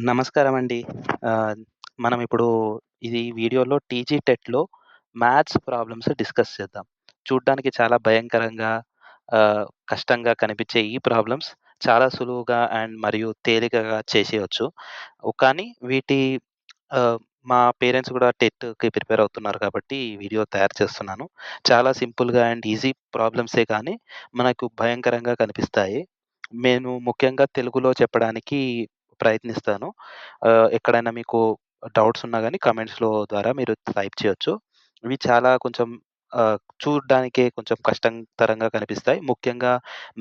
నమస్కారమండి. ఆహ్, మనమిప్పుడు ఇది వీడియోలో టీజీ టెట్‌లో మ్యాథ్స్ ప్రాబ్లమ్స్ డిస్కస్ చేద్దాం. చూడ్డానికి చాలా భయంకరంగా, కష్టంగా కనిపించే ఈ ప్రాబ్లమ్స్ చాలా సులువుగా అండ్ మరియు తేలికగా చేసేయొచ్చు. కానీ వీటి ఆహ్, మా పేరెంట్స్ గూడా టెట్‌కి ప్రిపేర్ అవుతున్నారు కాబట్టి ఈ వీడియో తయారు చేస్తున్నాను. చాలా సింపుల్‌గా అండ్ ఈజీ ప్రాబ్లమ్సే కానీ మనకు భయంకరంగా కనిపిస్తాయి. నేను ముఖ్యంగా తెలుగులో చెప్పడానికి ప్రయత్నిస్తాను. ఎక్కడైనా మీకు డౌట్స్ ఉన్నా గాని కామెంట్స్‌లో ద్వారా మీరు టైప్ చేయొచ్చు. ఇవి చాలా కొంచెం చూడ్డానికే కొంచెం కష్టంతరంగా కనిపిస్తాయి. ముఖ్యంగా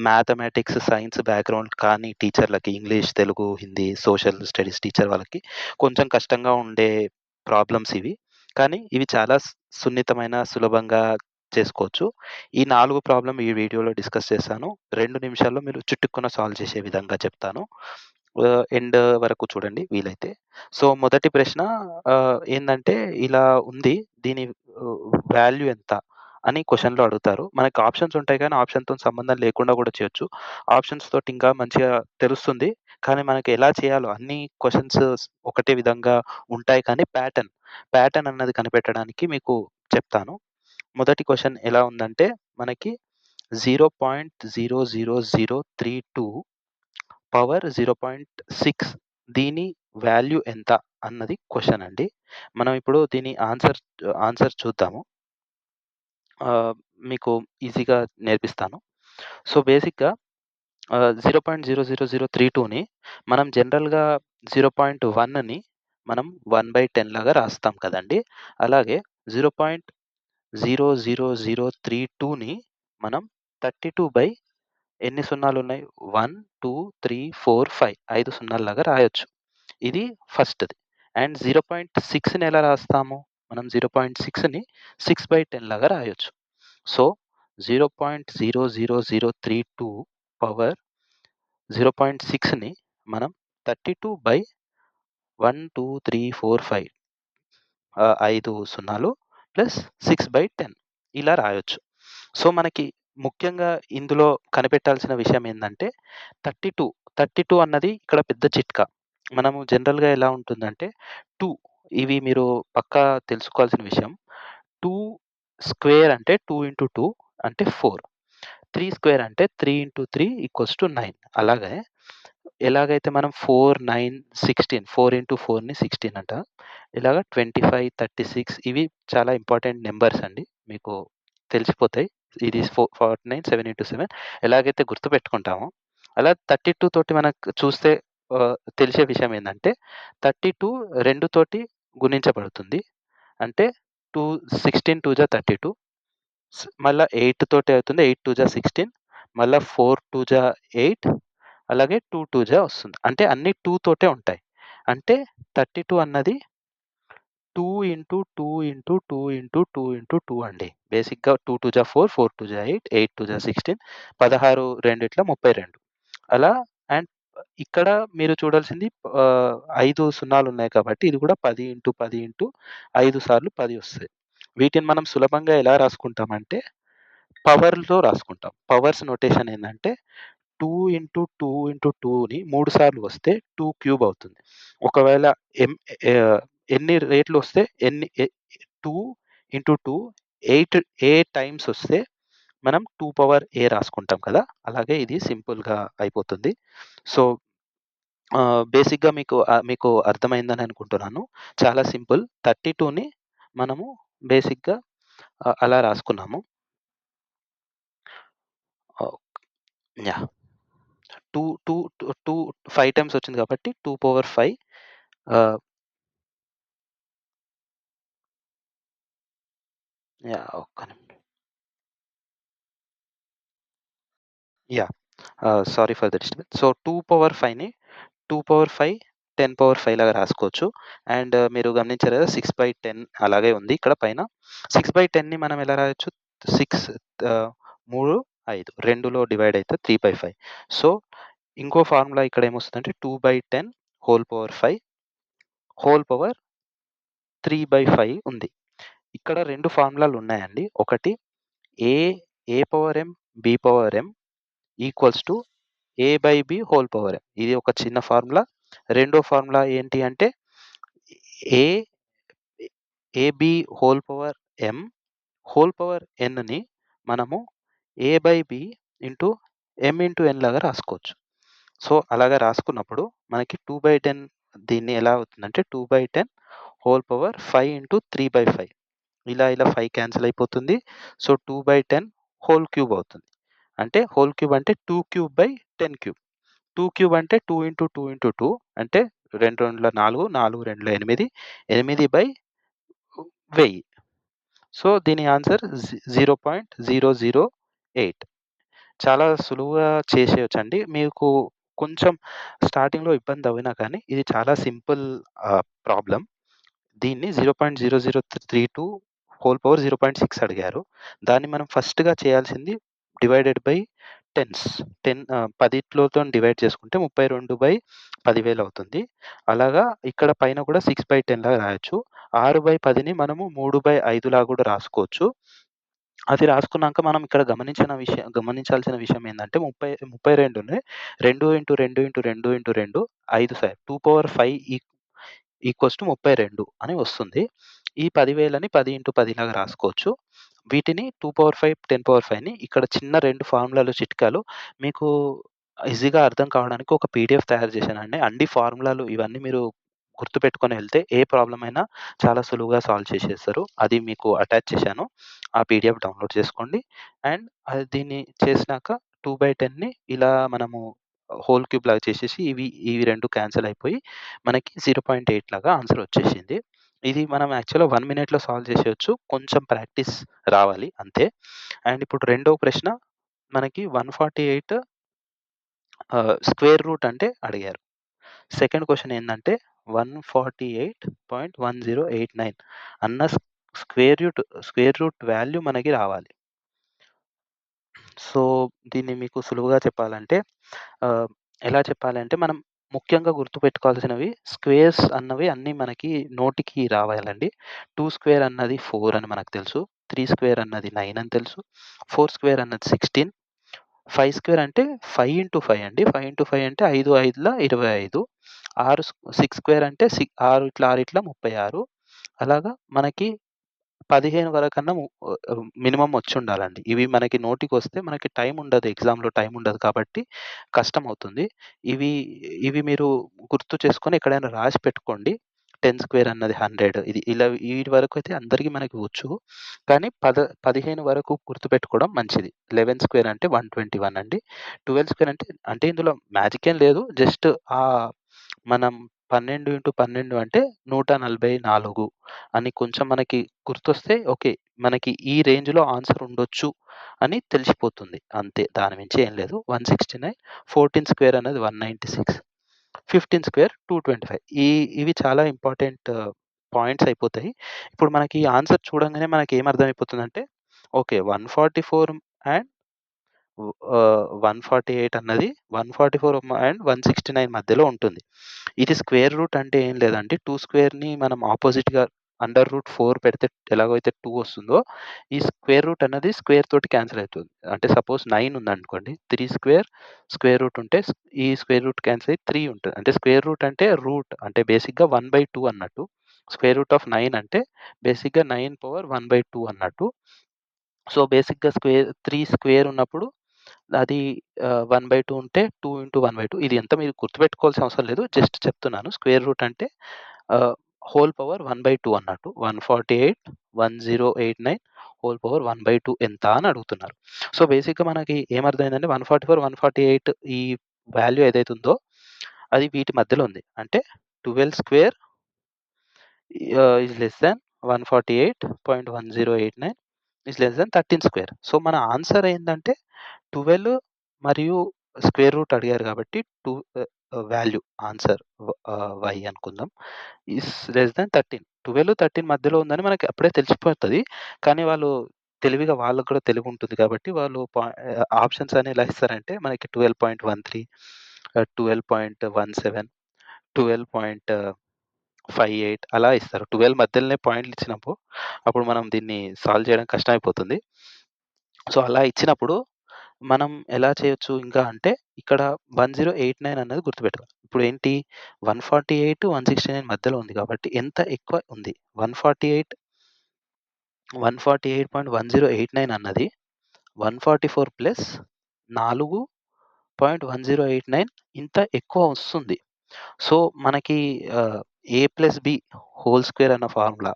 మ్యాథమెటిక్స్, సైన్స్ బ్యాక్‌గ్రౌండ్ కానీ టీచర్లకి English, Telugu, Hindi, social studies teacher వాళ్ళకి కొంచెం కష్టంగా ఉండే ప్రాబ్లమ్స్ ఇవి. కానీ ఇవి చాలా సున్నితమైన, సులభంగా చేసుకోవచ్చు. ఈ 4 ప్రాబ్లమ్ ఈ వీడియోలో డిస్కస్ చేశాను. 2 నిమిషాల్లో మీరు చుట్టుక్కున సాల్వ్ చేసే విధంగా చెప్తాను. ఎండ్ వరకు చూడండి వీలైతే. సో, మొదటి ప్రశ్న ఏందంటే ఇలా ఉంది. దీని ఆహ్, వాల్యూ ఎంత అని క్వెషన్‌లో అడుగుతారు. మనకి ఆప్షన్స్ ఉంటాయి కానీ ఆప్షన్‌తోని సంబంధం లేకుండా కూడా చేయొచ్చు. ఆప్షన్స్ తోటి ఇంకా మంచిగా తెలుస్తుంది. కానీ మనకి ఎలా చేయాలో అన్ని క్వెషన్స్ ఒకటే విధంగా ఉంటాయి కానీ ప్యాటర్న్ అన్నది కనిపెట్టడానికి మీకు చెప్తాను. మొదటి క్వెషన్ ఎలా ఉందంటే మనకి 0.00032 పవర్ 0.6 దీని వాల్యూ ఎంత అన్నది క్వెషన్ అండి. మనం ఇప్పుడు దీని ఆన్సర్ చూద్దాము. ఆహ్, మీకు ఈజీగా నేర్పిస్తాను. సో, బేసిక్‌గా 0.00032ని మనం జనరల్‌గా 0.1ని మనం 1/10 లాగా రాస్తాం కదండీ! అలాగే 0.00032ని మనం 32 ఎన్ని సున్నాలున్నాయి? 1, 2, 3, 4, 5 5 సున్నాల్లాగా రాయొచ్చు. ఇది ఫస్ట్‌ది. అండ్ 0.6ని ఎలా రాస్తాము? మనం 0.6ని 6/10 లాగా రాయొచ్చు. సో, 0.00032 పవర్ 0.6ని మనం 32/1, 2, 3, 4, 5 5 సున్నాలు ప్లస్ 6/10 ఇలా రాయొచ్చు. సో, మనకి ముఖ్యంగా ఇందులో కనిపెట్టాల్సిన విషయం ఏందంటే 32, 32 అన్నది ఇక్కడ పెద్ద చిట్కా. మనము జనరల్‌గా ఎలా ఉంటుందంటే 2 ఇవి మీరు పక్కా తెలుసుకోవాల్సిన విషయం. 2 స్క్వేర్ అంటే 2 ఇంటూ 2 అంటే 4. 3 స్క్వేర్ అంటే 3 ఇంటూ 3 ఈక్వల్స్ టు 9. అలాగే ఎలాగైతే మనం 4, 9, 16 4 ఇంటూ 4ని 16 అంటాం. ఇలాగ 25, 36 ఇవి చాలా ఇంపార్టెంట్ నంబర్స్ అండి. మీకు తెలిసిపోతాయి. ఇది 49, 7 ఇంటూ 7 ఎలాగైతే గుర్తుపెట్టుకుంటామో, అలా 32 తోటి మనకు చూస్తే తెలిసే విషయం ఏందంటే 32 2 తోటి గుణించబడుతుంది. అంటే 2 16 2 జా 32 మళ్ళా 8 తోటి అవుతుంది. 8 2 జా 16 మళ్ళా 4 2 జా 8 అలాగే 2 2 జా వస్తుంది. అంటే అన్నీ 2 తోటే ఉంటాయి. అంటే 32 అన్నది 2 ఇంటూ 2 ఇంటూ 2 ఇంటూ 2 ఇంటూ 2 అండి. బేసిక్‌గా 2 2 జా 4, 4 2 జా 8, 8 2 జా 16 16 రెండిట్ల 32 అలా అండ్ ఇక్కడ మీరు చూడాల్సింది 5 సున్నాలున్నాయి కాబట్టి ఇది కూడా 10 ఇంటూ 10 ఇంటూ 5 సార్లు 10 వస్తది. వీటిని మనం సులభంగా ఎలా రాసుకుంటామంటే పవర్‌లో రాసుకుంటాం. పవర్స్ నొటేషన్ ఏందంటే 2 ఇంటూ 2 ఇంటూ 2ని 3 సార్లు వస్తే 2 క్యూబ్ అవుతుంది. ఒకవేళ ఎం ఆహ్, ఎన్ని రేట్లు వస్తే ఎన్ని 2 ఇంటూ 2 8 ఏ టైమ్స్ వస్తే మనం 2 పవర్ ఏ రాసుకుంటాం కదా! అలాగే ఇది సింపుల్‌గా అయిపోతుంది. సో, బేసిక్‌గా మీకు అర్థమైందని అనుకుంటున్నాను. చాలా సింపుల్. 32ని మనము బేసిక్‌గా అలా రాసుకున్నాము. ఆహ్, యాహ్! 2, 2, 2 5 టైమ్స్ వచ్చింది కాబట్టి 2 పవర్ 5 ఆహ్, యాహ్! ఒక్క నిమిషం. Yeah! Sorry for the disturbance. So, 2 power 5ని 2 పవర్ 5, 10 పవర్ 5 లాగా రాసుకోవచ్చు. అండ్ మీరు గమనించారు కదా! 6/10 అలాగే ఉంది ఇక్కడ పైన. 6/10ని మనం ఎలా రాయొచ్చు? 6 3, 5 2లో డివైడ్ అయితే 3/5. సో, ఇంకో ఫార్ములా ఇక్కడ ఏమొస్తదంటే 2/10 హోల్ పవర్ 5 హోల్ పవర్ 3/5 ఉంది. ఇక్కడ 2 ఫార్ములాలున్నాయండి. ఒకటి A, A power M, B power M equals to A by B whole power M. ఇది ఒక చిన్న ఫార్ములా. రెండో ఫార్ములా ఏంటి అంటే A AB whole power M whole power ఎన్‌ని మనము A by B into M into N లాగా రాసుకోవచ్చు. సో, అలాగా రాసుకున్నప్పుడు మనకి 2/10 దీన్ని ఎలా అవుతుందంటే 2/10 హోల్ పవర్ 5 ఇంటూ 3/5 ఇలా 5 క్యాన్సిల్ అయిపోతుంది. సో, 2/10 హోల్ క్యూబ్ అవుతుంది. అంటే హోల్ క్యూబ్ అంటే 2 క్యూబ్ బై 10 క్యూబ్. 2 క్యూబ్ అంటే 2 ఇంటూ 2 ఇంటూ 2 అంటే 2 రెండ్ల 4, 4 రెండ్ల 8, 8/1000. సో, దీని ఆన్సర్ 0.008. చాలా సులువుగా చేసేయొచ్చండి. మీకు కొంచెం స్టార్టింగ్‌లో ఇబ్బందవ్వినా కానీ ఇది చాలా సింపుల్ ప్రాబ్లమ్. దీన్ని 0.0032 హోల్ పవర్ 0.6 అడిగారు. దాన్ని మనం ఫస్ట్‌గా చేయాల్సింది డివైడెడ్ బై టెన్స్. 10తోని డివైడ్ చేసుకుంటే 32/10,000 అవుతుంది. అలాగా ఇక్కడ పైన కూడా 6/10 లాగా రాయొచ్చు. 6/10ని మనము 3/5 లాగా కూడా రాసుకోవచ్చు. అది రాసుకున్నాక మనం ఇక్కడ గమనించాల్సిన విషయం ఏందంటే 32ని 2 into 2 into 2 into 2 5 sir 2/5 equals to 32 అని వస్తుంది. ఈ 10,000ని 10 ఇంటూ 10 లాగా రాసుకోవచ్చు. వీటిని 2/5, 10/5ని ఇక్కడ చిన్న 2 ఫార్ములాలు చిట్కాలు మీకు ఈజీగా అర్థం కావడానికి ఒక పీడీఎఫ్ తయారు చేశానండి. అన్ని ఫార్ములాలు ఇవన్నీ మీరు గుర్తుపెట్టుకొని వెళ్తే ఏ ప్రాబ్లమ్ అయినా చాలా సులువుగా సాల్వ్ చేసేస్తారు. అది మీకు అటాచ్ చేశాను. ఆ పీడీఎఫ్ డౌన్‌లోడ్ చేసుకోండి. అండ్ దీన్ని చేసినాక 2/10ని ఇలా మనము హోల్ క్యూబ్ లాగా చేసేసి ఇవి 2 క్యాన్సిల్ అయిపోయి మనకి 0.8 లాగా ఆన్సర్ వచ్చేసింది. ఇది మనం యాక్చువల్‌గా 1 మినిట్‌లో సాల్వ్ చేసేయొచ్చు. కొంచెం ప్రాక్టీస్ రావాలి అంతే. అండ్ ఇప్పుడు రెండో ప్రశ్న మనకి 148 స్క్వేర్ రూట్ అంటే అడిగారు. సెకండ్ క్వెషన్ ఏందంటే 148.1089 అన్న స్క్వేర్ రూట్ వాల్యూ మనకి రావాలి. సో, దీన్ని మీకు సులువుగా చెప్పాలంటే ఆహ్, ఎలా చెప్పాలంటే మనం ముఖ్యంగా గుర్తుపెట్టుకోవాల్సినవి స్క్వేర్స్ అన్నవి అన్నీ మనకి నోటికి రావాలండి. 2 స్క్వేర్ అన్నది 4 అని మనకు తెలుసు. 3 స్క్వేర్ అన్నది 9 అని తెలుసు. 4 స్క్వేర్ అన్నది 16. 5 స్క్వేర్ అంటే 5 ఇంటూ 5 అండి. 5 ఇంటూ 5 అంటే 5 5ల 25. 6 స్క్వేర్ అంటే 6 ఇట్లా 6 ఇట్లా 36. అలాగా మనకి 15 వరకన్నా మినిమమ్ వచ్చుండాలండి. ఇవి మనకి నోటికొస్తే మనకి టైమ్ ఉండదు. ఎగ్జామ్‌లో టైమ్ ఉండదు కాబట్టి కష్టమవుతుంది. ఇవి ఇవి మీరు గుర్తు చేసుకొని ఎక్కడైనా రాసి పెట్టుకోండి. 10 స్క్వేర్ అన్నది 100 ఇది ఇలా వీటి వరకైతే అందరికి మనకి వచ్చు. కానీ 15 వరకు గుర్తుపెట్టుకోవడం మంచిది. 11 స్క్వేర్ అంటే 121 అండి. 12 స్క్వేర్ అంటే ఇందులో మ్యాజిక్ ఏం లేదు. జస్ట్ మనం 12/12 అంటే 144 అని కొంచెం మనకి గుర్తొస్తే ఓకే. మనకి ఈ రేంజ్‌లో ఆన్సర్ ఉండొచ్చు అని తెలిసిపోతుంది. అంతే. దాని మించి ఏం లేదు. 169, 14 స్క్వేర్ అనేది 196, 15 స్క్వేర్ 225 ఇవి చాలా ఇంపార్టెంట్ పాయింట్స్ అయిపోతాయి. ఇప్పుడు మనకి ఈ ఆన్సర్ చూడంగానే మనకేం అర్థమైపోతుందంటే ఓకే. 144 అండ్ 148 అన్నది 144 అండ్ 169 మధ్యలో ఉంటుంది. ఇది స్క్వేర్ రూట్ అంటే ఏం లేదండి. 2 స్క్వేర్‌ని మనం అపోజిట్‌గా √4 పెడితే ఎలాగైతే 2 వస్తుందో, ఈ స్క్వేర్ రూట్ అన్నది స్క్వేర్ తోటి క్యాన్సిల్ అయితుంది. అంటే సపోజ్ 9 ఉందనుకోండి. 3 స్క్వేర్, స్క్వేర్ రూట్ ఉంటే ఈ స్క్వేర్ రూట్ క్యాన్సిల్ అయ్యి 3 ఉంటది. అంటే స్క్వేర్ రూట్ అంటే రూట్ అంటే బేసిక్‌గా 1/2 అన్నట్టు. స్క్వేర్ రూట్ ఆఫ్ 9 అంటే బేసిక్‌గా 9 పవర్ 1/2 అన్నట్టు. సో, బేసిక్‌గా 3 స్క్వేర్ ఉన్నప్పుడు అది 1/2 ఉంటే 2 ఇంటూ 1/2 ఇది ఎంత మీరు గుర్తుపెట్టుకోవాల్సిన అవసరం లేదు. జస్ట్ చెప్తున్నాను. స్క్వేర్ రూట్ అంటే ఆహ్, హోల్ పవర్ 1/2 అన్నట్టు. 148, 1089 హోల్ పవర్ 1/2 ఎంత అని అడుగుతున్నారు. సో, బేసిక్‌గా మనకి ఏమర్థమైందంటే 144, 148 ఈ వాల్యూ ఏదైతే ఉందో అది వీటి మధ్యలో ఉంది. అంటే 12 square is less than 148.1089 is less than 13 square. So, మన ఆన్సర్ ఏందంటే 12 మరియు స్క్వేర్ రూట్ అడిగారు కాబట్టి 2 వాల్యూ ఆన్సర్ వై అనుకుందాం. Is less than 13. 12, 13 మధ్యలో ఉందని మనకి అప్పుడే తెలిసిపోతది. కానీ వాళ్ళు తెలివిగా వాళ్ళకి కూడా తెలివుంటుంది కాబట్టి వాళ్ళు ఆప్షన్స్ అని ఎలా ఇస్తారంటే మనకి 12.13, 12.17, 12.58 అలా ఇస్తారు. 12 మధ్యలోనే పాయింట్లు ఇచ్చినప్పుడు అప్పుడు మనం దీన్ని సాల్వ్ చేయడం కష్టమైపోతుంది. సో, అలా ఇచ్చినప్పుడు మనం ఎలా చేయొచ్చు ఇంకా అంటే, ఇక్కడ 1089 అన్నది గుర్తుపెట్టుకోవాలి. ఇప్పుడేంటి 148, 169 మధ్యలో ఉంది కాబట్టి ఎంత ఎక్కువ ఉంది. 148, 148.1089 అన్నది 144 ప్లస్ 4.1089 ఇంత ఎక్కువ వస్తుంది. సో, మనకి ఏ ప్లస్ బి హోల్ స్క్వేర్ అన్న ఫార్ములా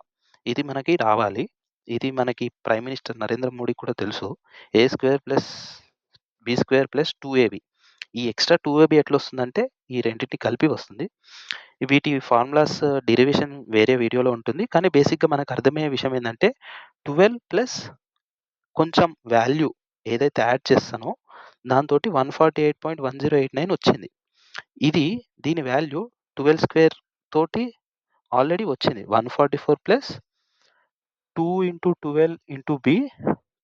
ఇది మనకి రావాలి. ఇది మనకి ప్రైమ్ మినిస్టర్ నరేంద్ర మోడీకి కూడా తెలుసు. A square plus B square plus 2ఏబీ. ఈ ఎక్స్‌ట్రా 2ఏబీ ఎట్లొస్తుందంటే, ఈ రెండిటిని కలిపి వస్తుంది. వీటి ఫార్ములాస్ డెరివేషన్ వేరే వీడియోలో ఉంటుంది. కానీ బేసిక్‌గా మనకు అర్థమయ్యే విషయం ఏందంటే, 12 ప్లస్ కొంచెం వాల్యూ ఏదైతే యాడ్ చేస్తానో, దాంతోటి 148.1089 వచ్చింది. ఇది దీని వాల్యూ 12 స్క్వేర్ తోటి ఆల్రెడీ వచ్చింది. 144 plus 2 into 12 into B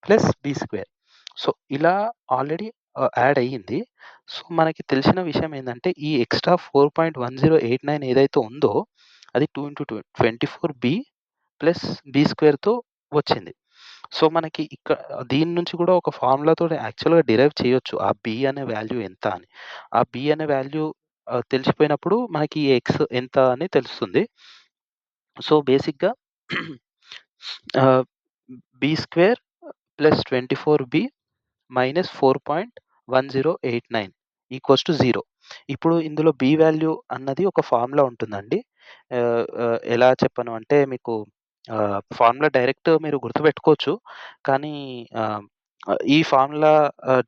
plus B square. So, ఇలా ఆల్రెడీ యాడ్ అయ్యింది. సో, మనకి తెలిసిన విషయం ఏందంటే, ఈ ఎక్స్‌ట్రా 4.1089 ఏదైతే ఉందో, అది 2 ఇంటూ 24 బి ప్లస్ బి స్క్వేర్‌తో వచ్చింది. సో, మనకి దీని నుంచి కూడా ఒక ఫార్ములాతోటి యాక్చువల్‌గా డిరైవ్ చేయొచ్చు. ఆ బి అనే వాల్యూ ఎంత అని. ఆ బి అనే వాల్యూ తెలిసిపోయినప్పుడు మనకి ఈ ఎక్స్ ఎంత అని తెలుస్తుంది. సో, బేసిక్‌గా ఆహ్, బి స్క్వేర్ ప్లస్ 24బి మైనస్ 4.1089 ఈక్వల్స్ టు 0. ఇప్పుడు ఇందులో బి వాల్యూ అన్నది ఒక ఫార్ములా ఉంటుందండి. ఎలా చెప్పను అంటే మీకు ఫార్ములా డైరెక్ట్ మీరు గుర్తుపెట్టుకోవచ్చు. కానీ ఆహ్, ఈ ఫార్ములా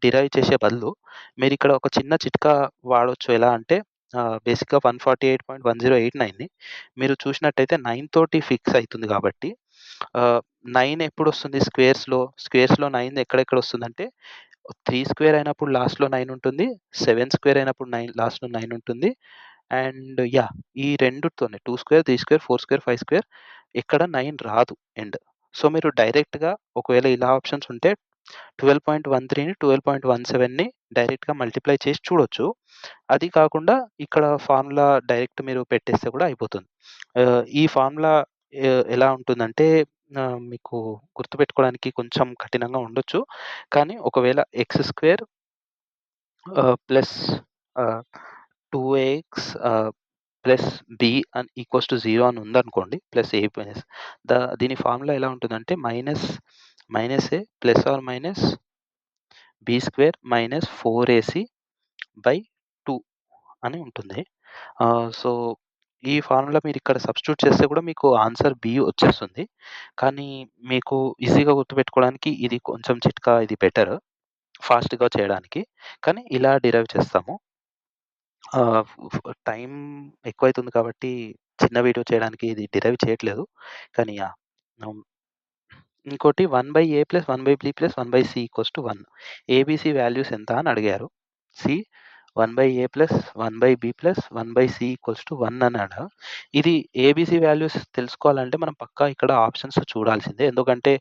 డిరైవ్ చేసే బదులు మీరిక్కడ ఒక చిన్న చిట్కా వాడొచ్చు. ఎలా అంటే బేసిక్‌గా 148.1089ని మీరు చూసినట్టయితే 9 తోటి ఫిక్స్ అయితుంది కాబట్టి 9 ఎప్పుడొస్తుంది స్క్వేర్స్‌లో 9 ఎక్కడెక్కడొస్తుందంటే 3 స్క్వేర్ అయినప్పుడు లాస్ట్‌లో 9 ఉంటుంది. 7 స్క్వేర్ అయినప్పుడు 9 లాస్ట్‌లో 9 ఉంటుంది. And yeah! ఈ రెండిటితోనే 2 స్క్వేర్, 3 స్క్వేర్, 4 స్క్వేర్, 5 స్క్వేర్ ఎక్కడ 9 రాదు ఎండ్. సో, మీరు డైరెక్ట్‌గా ఒకవేళ ఇలా ఆప్షన్స్ ఉంటే 12.13ని 12.17ని డైరెక్ట్‌గా మల్టిప్లై చేసి చూడొచ్చు. అది కాకుండా ఇక్కడ ఫార్ములా డైరెక్ట్ మీరు పెట్టేస్తే కూడా అయిపోతుంది. ఈ ఫార్ములా ఎలా ఉంటుందంటే మీకు గుర్తుపెట్టుకోవడానికి కొంచెం కఠినంగా ఉండొచ్చు. కానీ ఒకవేళ ఎక్స్ స్క్వేర్ ప్లస్ ఆహ్, 2ఏఎక్స్ ప్లస్ బి ఈక్వల్స్ టు 0 అని ఉందనుకోండి. ప్లస్ ఏ ప్లస్ దీని ఫార్ములా ఎలా ఉంటుందంటే minus A plus or minus B square minus 4ఏసీ బై 2 అని ఉంటుంది. సో, ఈ ఫార్ములా మీరిక్కడ సబ్స్టిట్యూట్ చేస్తే కూడా మీకు ఆన్సర్ బి వచ్చేస్తుంది. కానీ మీకు ఈజీగా గుర్తుపెట్టుకోవడానికి ఇది కొంచెం చిట్కా ఇది బెటర్. ఫాస్ట్‌గా చేయడానికి. కానీ ఇలా డిరైవ్ చేస్తాము. ఆహ్, టైం ఎక్కువైతుంది కాబట్టి చిన్న వీడియో చేయడానికి ఇది డిరైవ్ చేయట్లేదు. కానీ యాహ్! హ్మ్. ఇంకోటి 1/a plus 1/b plus 1/c equals to 1. ABC values ఎంత అని అడిగారు. సి 1/a plus 1/b plus 1/c equals to 1 అన్నాడు. ఇది ఏబీసీ వాల్యూస్ తెలుసుకోవాలంటే మనం పక్కా ఇక్కడ ఆప్షన్స్ చూడాల్సిందే. ఎందుకంటే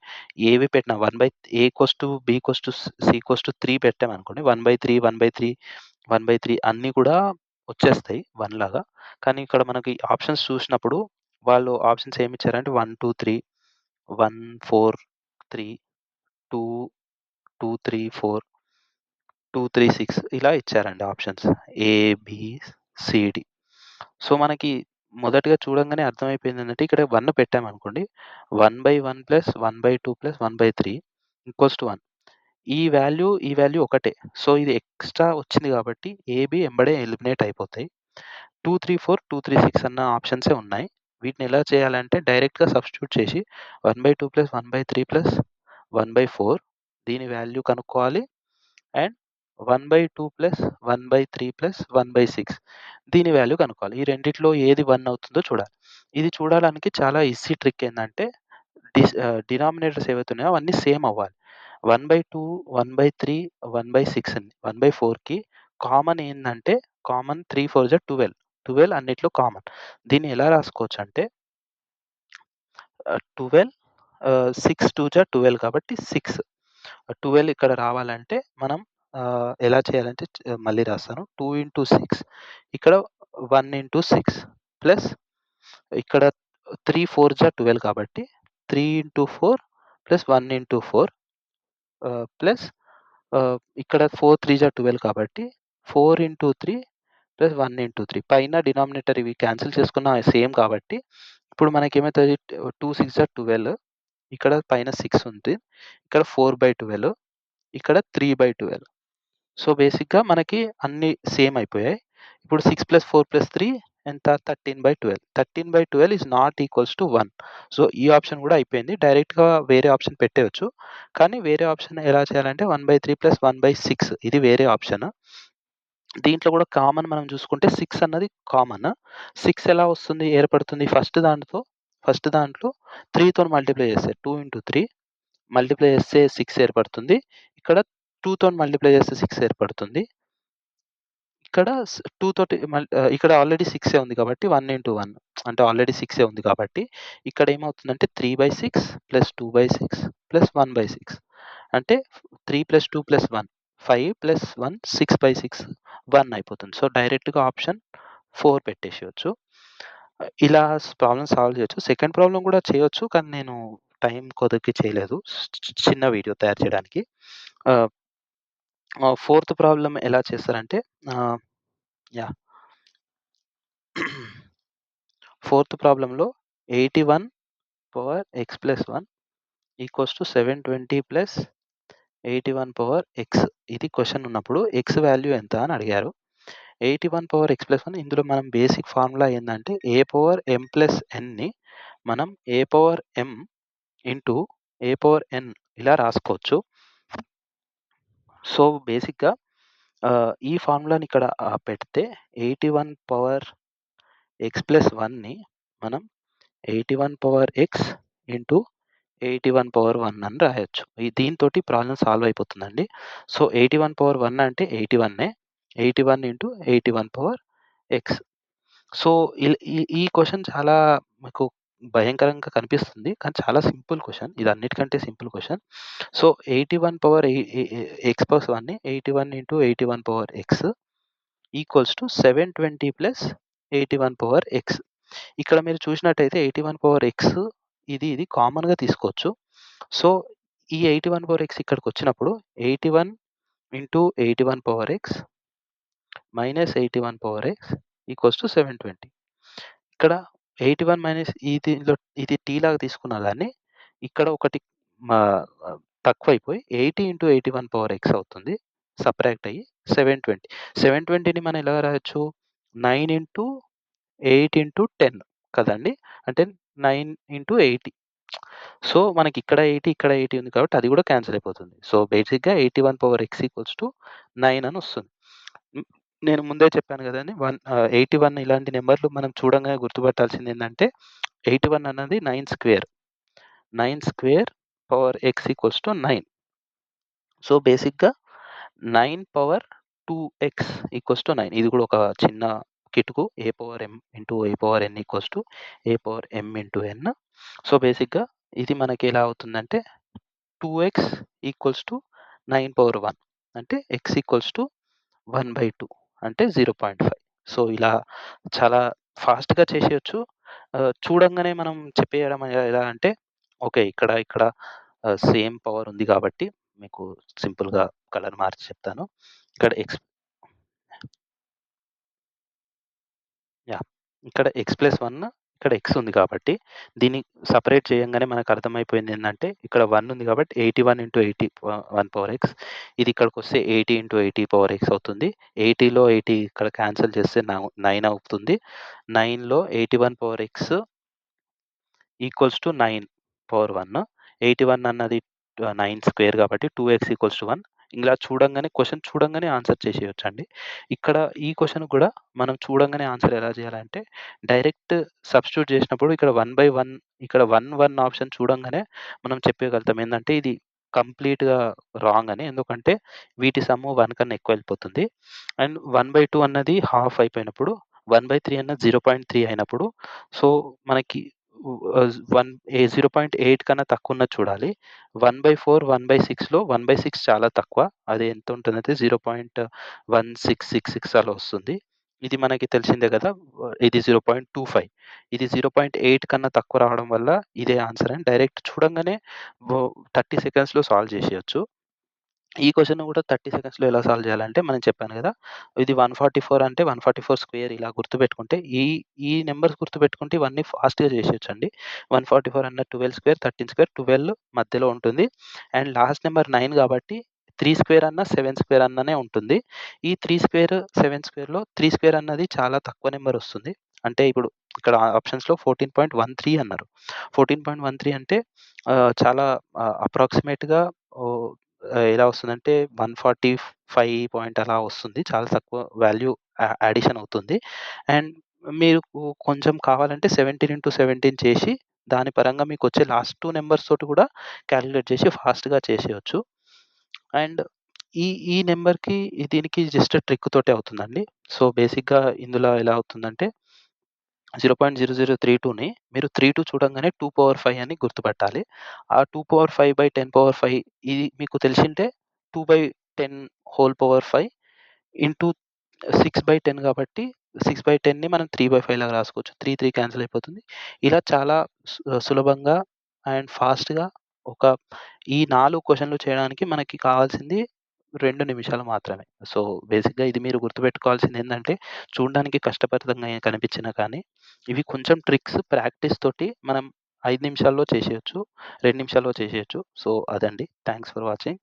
ఏవి పెట్టినా 1/a equals to b equals to c equals to 3 పెట్టామనుకోండి 1/3, 1/3, 1/3 అన్నీ కూడా వచ్చేస్తాయి 1 లాగా. కానీ ఇక్కడ మనకి ఆప్షన్స్ చూసినప్పుడు వాళ్ళు ఆప్షన్స్ ఏమిచ్చారంటే 1, 2, 3 1, 4, 3, 2, 2, 3, 4, 2, 3, 6 ఇలా ఇచ్చారండి ఆప్షన్స్. ఏ, బి, సి, డి. సో, మనకి మొదటగా చూడంగానే అర్థమైపోయిందేంటంటే ఇక్కడ 1 పెట్టామనుకోండి 1/1 ప్లస్ 1/2 ప్లస్ 1/3 ఈక్వల్స్ టు 1. ఈ వాల్యూ ఒకటే. సో, ఇది ఎక్స్‌ట్రా వచ్చింది కాబట్టి ఏబీ ఎంబడే ఎలిమినేట్ అయిపోతాయి. 2, 3, 4, 2, 3, 6 అన్న ఆప్షన్సే ఉన్నాయి. వీటిని ఎలా చేయాలంటే డైరెక్ట్‌గా సబ్స్టిట్యూట్ చేసి 1/2 ప్లస్ 1/3 ప్లస్ 1/4 దీని వాల్యూ కనుక్కోవాలి. అండ్ 1/2 ప్లస్ 1/3 ప్లస్ 1/6 దీని వాల్యూ కనుక్కోవాలి. ఈ రెండిట్లో ఏది 1 అవుతుందో చూడాలి. ఇది చూడడానికి చాలా ఈజీ ట్రిక్ ఏందంటే డినామినేటర్స్ ఏవైతే ఉన్నాయో అవన్నీ సేమ్ అవ్వాలి. 1/2, 1/3, 1/6 ఉంది. 1/4కి కామన్ ఏందంటే కామన్ 3, 4 జా 12. 12 అన్నిట్లో కామన్. దీన్ని ఎలా రాసుకోవచ్చంటే 12 6 2 జా 12 కాబట్టి 6. 12 ఇక్కడ రావాలంటే మనం ఎలా చేయాలంటే మళ్ళీ రాస్తాను. 2 ఇంటూ 6 ఇక్కడ 1 ఇంటూ 6 ప్లస్ ఇక్కడ 3 4 జా 12 కాబట్టి 3 ఇంటూ 4 ప్లస్ 1 ఇంటూ 4 ప్లస్ ఇక్కడ 4 3 జా 12 కాబట్టి 4 ఇంటూ 3 ప్లస్ 1 ఇంటూ 3 పైన డినామినేటర్ ఇవి క్యాన్సిల్ చేసుకున్న సేమ్ కాబట్టి ఇప్పుడు మనకేమైతది 2 6 జా 12 ఇక్కడ పైన 6 ఉంది. ఇక్కడ 4/12 ఇక్కడ 3/12. సో, బేసిక్‌గా మనకి అన్నీ సేమ్ అయిపోయాయి. ఇప్పుడు 6 + 4 + 3 ఎంత 13/12. 13/12 is not equals to 1. So, ఈ ఆప్షన్ గూడా అయిపోయింది. డైరెక్ట్‌గా వేరే ఆప్షన్ పెట్టేయొచ్చు. కానీ వేరే ఆప్షన్ ఎలా చేయాలంటే 1/3 + 1/6 ఇది వేరే ఆప్షన్. దీంట్లో గూడా కామన్ మనం చూసుకుంటే 6 అన్నది కామన్. 6 ఎలా వస్తుంది ఏర్పడుతుంది ఫస్ట్ దాంట్లో 3 తోని మల్టిప్లై చేస్తే 2 ఇంటూ 3 మల్టిప్లై చేస్తే 6 ఏర్పడుతుంది. ఇక్కడ 2 తోని మల్టిప్లై చేస్తే 6 ఏర్పడుతుంది. ఇక్కడ 2 తోటి ఇక్కడ ఆల్రెడీ 6 ఉంది కాబట్టి 1 ఇంటూ 1 అంటే ఆల్రెడీ 6 ఉంది కాబట్టి ఇక్కడ ఏమవుతుందంటే 3/6 ప్లస్ 2/6 ప్లస్ 1/6 అంటే 3 + 2 + 1 5 + 1 6/6 1 అయిపోతుంది. సో, డైరెక్ట్‌గా ఆప్షన్ 4 పెట్టేసేయొచ్చు. ఇలా ప్రాబ్లమ్ సాల్వ్ చేయొచ్చు. సెకండ్ ప్రాబ్లమ్ గూడా చేయొచ్చు. కానీ నేను టైం కుదరకి చేయలేదు. చిన్న వీడియో తయారు చేయడానికి. ఆహ్, ఫోర్త్ ప్రాబ్లమ్ ఎలా చేస్తారంటే ఆహ్, యాహ్! ఫోర్త్ ప్రాబ్లమ్‌లో 81 power x plus 1 equals to 720 plus 81 power x ఇది క్వెషన్ ఉన్నప్పుడు x వాల్యూ ఎంత అని అడిగారు. 81 పవర్ x ప్లస్ 1 ఇందులో మనం బేసిక్ ఫార్ములా ఏందంటే a పవర్ m ప్లస్ nని మనం a power m into a power n ఇలా రాసుకోవచ్చు. సో, బేసిక్‌గా ఈ ఫార్ములాని ఇక్కడ పెడితే 81 పవర్ x ప్లస్ 1ని మనం 81 పవర్ x ఇంటూ 81 పవర్ 1 అని రాయొచ్చు. దీనితోటి ప్రాబ్లమ్ సాల్వ్ అయిపోతుందండి. సో, 81 పవర్ 1 అంటే 81 81 ఇంటూ 81 పవర్ x. సో, ఈ ఈ క్వెషన్ చాలా మీకు భయంకరంగా కనిపిస్తుంది. కానీ చాలా సింపుల్ క్వెషన్. ఇది అన్నిటికంటే simple question. So, 81 power x plus 1ని 81 into 81 power x equals to 720 plus 81 power x. ఇక్కడ మీరు చూసినట్టయితే 81 పవర్ x ఇది కామన్‌గా తీసుకోవచ్చు. సో, ఈ 81 power x ఇక్కడికొచ్చినప్పుడు 81 into 81 power x minus 81 power x equals to 720. ఇక్కడ 81 మైనస్ ఇది t లాగా తీసుకున్నా గాని ఇక్కడ ఒకటి మా తక్కువైపోయి 80 ఇంటూ 81 పవర్ x అవుతుంది. సబ్ట్రాక్ట్ అయ్యి 720. 720ని మనం ఎలా రాయొచ్చు 9 ఇంటూ 8 ఇంటూ 10 కదండీ! అంటే 9 ఇంటూ 80. సో, మనకిక్కడ 80, ఇక్కడ 80 ఉంది కాబట్టి అది గూడా క్యాన్సెల్ అయిపోతుంది. సో, బేసిక్‌గా 81 పవర్ x ఈక్వల్స్ టు 9 అని వస్తుంది. హ్మ్. నేను ముందే చెప్పాను గదండీ! 81 ఇలాంటి నంబర్‌లు మనం చూడంగానే గుర్తుపట్టాల్సిందేందంటే 81 అన్నది 9 square. 9 square power x equals to 9. So, బేసిక్‌గా 9 పవర్ 2x ఈక్వల్స్ టు 9. ఇది గూడా ఒక చిన్న కిటుకు. A power m into A power n equals to A power m into n. So, బేసిక్‌గా ఇది మనకి ఎలా అవుతుందంటే 2x ఈక్వల్స్ టు 9 పవర్ 1 అంటే x ఈక్వల్స్ టు 1/2 అంటే 0.5. సో, ఇలా చాలా ఫాస్ట్‌గా చేసేయొచ్చు. చూడంగానే మనం చెప్పేయడం ఎలా అంటే ఓకే. ఇక్కడ సేమ్ పవర్ ఉంది కాబట్టి మీకు సింపుల్‌గా కలర్ మార్చి చెప్తాను. ఇక్కడ యాహ్! ఇక్కడ x+1 ఇక్కడ x ఉంది కాబట్టి దీన్ని సెపరేట్ చేయంగానే మనకు అర్థమైపోయిందేందంటే ఇక్కడ 1 ఉంది కాబట్టి 81 ఇంటూ 1 పవర్ x ఇది ఇక్కడికొస్తే 80 ఇంటూ 80 పవర్ x అవుతుంది. 80లో 80 ఇక్కడ క్యాన్సెల్ చేస్తే 9 అవుతుంది. 9లో 81 power x equals to 9 power 1. 81 అన్నది 9 స్క్వేర్ కాబట్టి 2x ఈక్వల్స్ టు 1. ఇలా క్వెషన్ చూడంగానే ఆన్సర్ చేసేయొచ్చండి. ఇక్కడ ఈ క్వెషన్ కూడా మనం చూడంగానే ఆన్సర్ ఎలా చేయాలంటే డైరెక్ట్ సబ్స్టిట్యూట్ చేసినప్పుడు ఇక్కడ 1/1 ఇక్కడ 1, 1 ఆప్షన్ చూడంగానే మనం చెప్పేయగలుగుతాం. ఏందంటే ఇది కంప్లీట్‌గా రాంగ్ అని. ఎందుకంటే వీటి సమ్ము 1 కన్నా ఎక్కువ వెళ్ళిపోతుంది. అండ్ 1/2 అన్నది హాఫ్ అయిపోయినప్పుడు 1/3 అన్నది 0.3 అయినప్పుడు సో, మనకి 0.8 కన్నా తక్కువున్నది చూడాలి. 1/4, 1/6లో 1/6 చాలా తక్కువ. అది ఎంత ఉంటుందంటే 0.1666 అలా వస్తుంది. ఇది మనకి తెలిసిందే గదా! ఇది 0.25 ఇది 0.8 కన్నా తక్కువ రావడం వల్ల ఇదే ఆన్సర్ అని డైరెక్ట్ చూడంగానే 30 సెకండ్స్‌లో సాల్వ్ చేసేయొచ్చు. ఈ క్వెషన్‌ని కూడా 30 సెకండ్స్‌లో ఎలా సాల్వ్ చేయాలంటే మనం చెప్పాను గదా! ఇది 144 అంటే 144 స్క్వేర్ ఇలా గుర్తుపెట్టుకుంటే ఈ నంబర్స్ గుర్తుపెట్టుకుంటే ఇవన్నీ ఫాస్ట్‌గా చేసేయొచ్చండి. 144 అన్న 12 స్క్వేర్, 13 స్క్వేర్, 12 మధ్యలో ఉంటుంది. అండ్ లాస్ట్ నంబర్ 9 కాబట్టి 3 స్క్వేర్ అన్నా, 7 స్క్వేర్ అన్ననే ఉంటుంది. ఈ 3 స్క్వేర్, 7 స్క్వేర్‌లో 3 స్క్వేర్ అన్నది చాలా తక్కువ నంబర్ వస్తుంది. అంటే ఇప్పుడు ఇక్కడ ఆప్షన్స్‌లో 14.13 అన్నారు. 14.13 అంటే చాలా అప్రాక్సిమేట్‌గా ఓహ్! ఎలా వస్తుందంటే 145 పాయింట్ అలా వస్తుంది. చాలా తక్కువ వాల్యూ అడిషన్ అవుతుంది. అండ్ మీకు కొంచెం కావాలంటే 17/17 చేసి, దాని పరంగా మీకొచ్చే లాస్ట్ 2 నంబర్స్ తోటి కూడా కాలిక్యులేట్ చేసి ఫాస్ట్‌గా చేసేయొచ్చు. అండ్ ఈ ఈ నంబర్‌కి దీనికి జస్ట్ ట్రిక్ తోటే అవుతుందండి. సో, బేసిక్‌గా ఇందులో ఎలా అవుతుందంటే 0.0032ని మీరు 32 చూడంగానే 2/5 అని గుర్తుపట్టాలి. ఆ 2/5/10/5 ఇది మీకు తెలిసుంటే 2/10 హోల్ పవర్ 5 ఇంటూ 6/10 కాబట్టి 6/10ని మనం 3/5 లాగా రాసుకోవచ్చు. 3 క్యాన్సిల్ అయిపోతుంది. ఇలా చాలా సులభంగా అండ్ ఫాస్ట్‌గా ఒక ఈ 4 క్వెషన్‌లు చేయడానికి మనకి కావాల్సింది 2 నిమిషాలు మాత్రమే. సో, బేసిక్‌గా ఇది మీరు గుర్తుపెట్టుకోవాల్సిందేందంటే చూడడానికి కష్టతరంగా కనిపించినా కానీ ఇవి కొంచెం ట్రిక్స్ ప్రాక్టీస్ తోటి మనం 5 నిమిషాల్లో చేసేయొచ్చు. 2 నిమిషాల్లో చేసేయొచ్చు. సో, అదండి. Thanks for watching.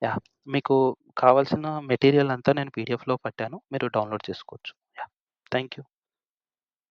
యాహ్! మీకు కావాల్సిన మెటీరియల్ అంతా నేను పీడిఎఫ్‌లో పట్టాను. మీరు డౌన్‌లోడ్ చేసుకోవచ్చు. యాహ్! Thank you.